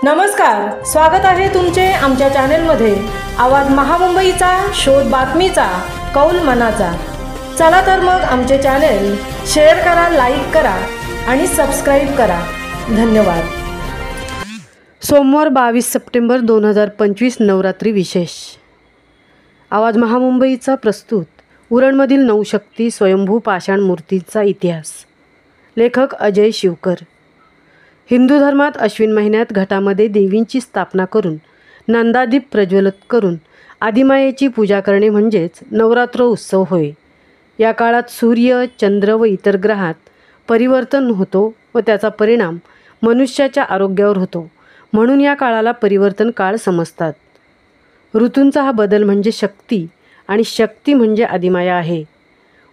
नमस्कार, स्वागत आहे तुमचे आमच्या चॅनेलमध्ये। आवाज महामुंबईचा, शोध बातमीचा, कौल मनाचा। चला तर मग आमचे चॅनेल शेअर करा, लाईक करा आणि सबस्क्राईब करा। धन्यवाद। सोमवार 22 सप्टेंबर 2025 नवरात्री विशेष। आवाज महामुंबईचा प्रस्तुत उरणमधील नवशक्ती स्वयंभू पाषाण मूर्तींचा इतिहास। लेखक अजय शिवकर। हिंदू धर्मात अश्विन महिन्यात घटामध्ये देवींची स्थापना करून नंदादीप प्रज्वलित करून आदिमायेची पूजा करणे म्हणजेच नवरात्र उत्सव होय। या काळात सूर्य, चंद्र व इतर ग्रहात परिवर्तन होतो व त्याचा परिणाम मनुष्याच्या आरोग्यावर होतो, म्हणून या काळाला परिवर्तन काळ समजतात। ऋतूंचा हा बदल म्हणजे शक्ती आणि शक्ती म्हणजे आदिमाया आहे।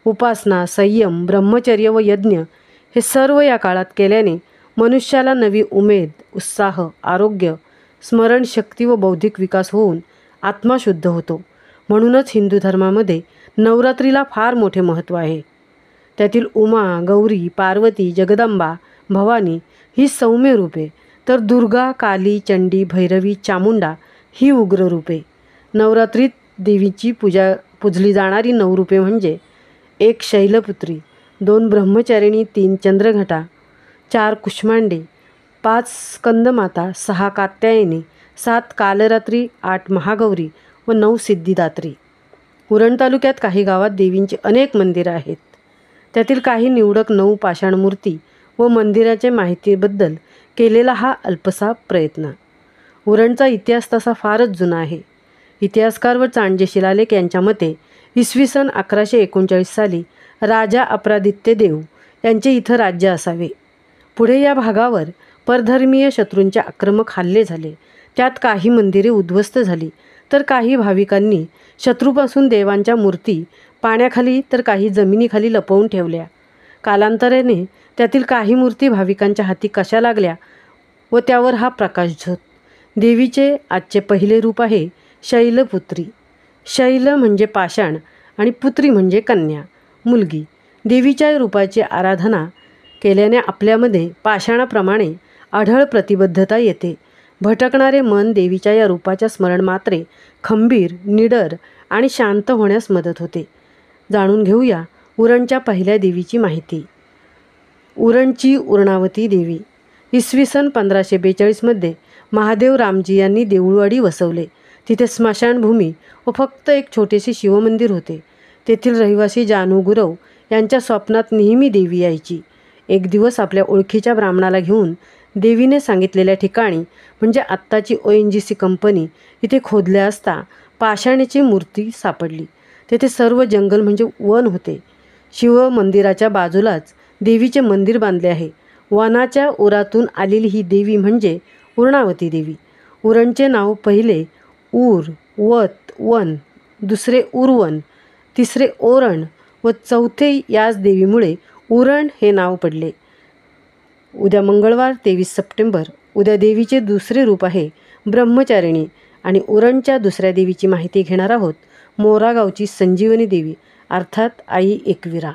उपासना, संयम, ब्रह्मचर्य व यज्ञ हे सर्व या काळात केल्याने मनुष्याला नवी उमेद, उत्साह, आरोग्य, स्मरणशक्ती व बौद्धिक विकास होऊन आत्मा शुद्ध होतो। म्हणूनच हिंदू धर्मामध्ये नवरात्रीला फार मोठे महत्त्व आहे। त्यातील उमा, गौरी, पार्वती, जगदंबा, भवानी ही सौम्य रूपे, तर दुर्गा, काली, चंडी, भैरवी, चामुंडा ही उग्र रूपे। नवरात्रीत देवीची पूजली जाणारी 9 रूपे म्हणजे 1 शैलपुत्री, 2 ब्रह्मचारिणी, 3 चंद्रघटा, 4 कुष्मांडे, 5 स्कंदमाता, 6 कात्यायनी, 7 कालरात्री, 8 महागौरी व 9 सिद्धिदात्री। उरण तालुक्यात काही गावात देवींची अनेक मंदिरं आहेत। त्यातील काही निवडक 9 पाषाण मूर्ती व मंदिराच्या माहितीबद्दल केलेला हा अल्पसा प्रयत्न। उरणचा इतिहास तसा फारच जुना आहे। इतिहासकार व चांडजे शिलालेख यांच्या मते इसवी सन 1139 साली राजा अपरादित्य देव यांचे इथं राज्य असावे। पुढे या भागावर परधर्मीय शत्रूंचे आक्रमक हल्ले झाले। त्यात काही मंदिरे उद्ध्वस्त झाली, तर काही भाविकांनी शत्रूपासून देवांच्या मूर्ती पाण्याखाली तर काही जमिनीखाली लपवून ठेवल्या। कालांतराने त्यातील काही मूर्ती भाविकांच्या हाती कशा लागल्या व त्यावर हा प्रकाशझोत। देवीचे आजचे पहिले रूप आहे शैलपुत्री। शैल म्हणजे पाषाण आणि पुत्री म्हणजे कन्या, मुलगी। देवीच्या रूपाची आराधना केल्याने आपल्यामध्ये पाषाणाप्रमाणे अढळ प्रतिबद्धता येते। भटकणारे मन देवीच्या या रूपाच्या स्मरण मात्रे खंबीर, निडर आणि शांत होण्यास मदत होते। जाणून घेऊया उरणच्या पहिल्या देवीची माहिती। उरणची उरणावती देवी। इसवी सन 1542 मध्ये महादेव रामजी यांनी देऊळवाडी वसवले। तिथे स्मशानभूमी व फक्त एक छोटेसे शिवमंदिर होते। तेथील रहिवासी जानू गुरव यांच्या स्वप्नात नेहमी देवी यायची। एक दिवस आपल्या ओळखीच्या ब्राह्मणाला घेऊन देवीने सांगितलेल्या ठिकाणी म्हणजे आत्ताची ONGC कंपनी इथे खोदल्या असता पाषाणाची मूर्ती सापडली। तेथे सर्व जंगल म्हणजे वन होते। शिव मंदिराच्या बाजूलाच देवीचे मंदिर बांधले आहे। वनाच्या उरातून आलेली ही देवी म्हणजे उरणावती देवी। उरणचे नाव पहिले ऊर, वत, वन, दुसरे उरवन, तिसरे ओरण व चौथे याच देवीमुळे उरण हे नाव पडले। उद्या मंगळवार 23 सप्टेंबर, उद्या देवीचे दुसरे रूप आहे ब्रह्मचारिणी आणि उरणच्या दुसऱ्या देवीची माहिती घेणार आहोत। मोरागावची संजीवनी देवी अर्थात आई एकविरा।